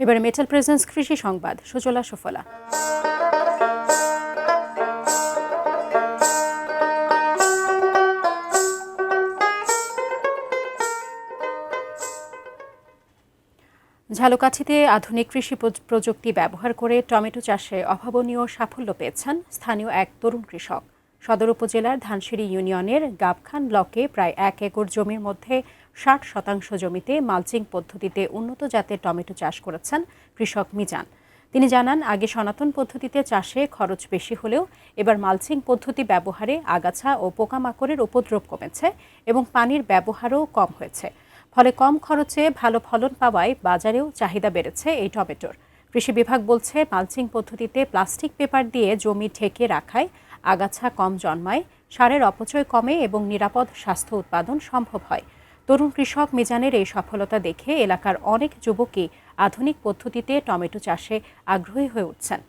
এবারে metal presence কৃষি সংবাদ, সুজলা সুফলা। ঝালকাঠিতে আধুনিক কৃষি প্রযুক্তি ব্যবহার করে টমেটো চাষে অভাবনীয় সাফল্য পেয়েছেন স্থানীয় এক তরুণ কৃষক। সদর উপজেলার ধানসিঁড়ি ইউনিয়নের গাবখান ব্লকে প্রায় 1 একর জমির মধ্যে 60% জমিতে মালচিং পদ্ধতিতে উন্নত জাতের টমেটো চাষ করেছেন কৃষক মিজান। তিনি জানান, আগে সনাতন পদ্ধতিতে চাষে খরচ বেশি হলেও এবার মালচিং পদ্ধতি ব্যবহারে আগাছা ও পোকামাকড়ের উপদ্রব কমেছে এবং পানির ব্যবহারও কম হয়েছে। ফলে কম খরচে ভালো ফলন পাওয়ায় বাজারেও চাহিদা বেড়েছে এই টমেটোর। কৃষি বিভাগ বলছে, মালচিং পদ্ধতিতে প্লাস্টিক পেপার দিয়ে জমি ঢেকে রাখায় আগাছা কম জন্মায়, সারের অপচয় কমে এবং নিরাপদ স্বাস্থ্য উৎপাদন সম্ভব হয়। তরুণ কৃষক মিজানের এই সফলতা দেখে এলাকার অনেক যুবকই আধুনিক পদ্ধতিতে টমেটো চাষে আগ্রহী হয়ে উঠছেন।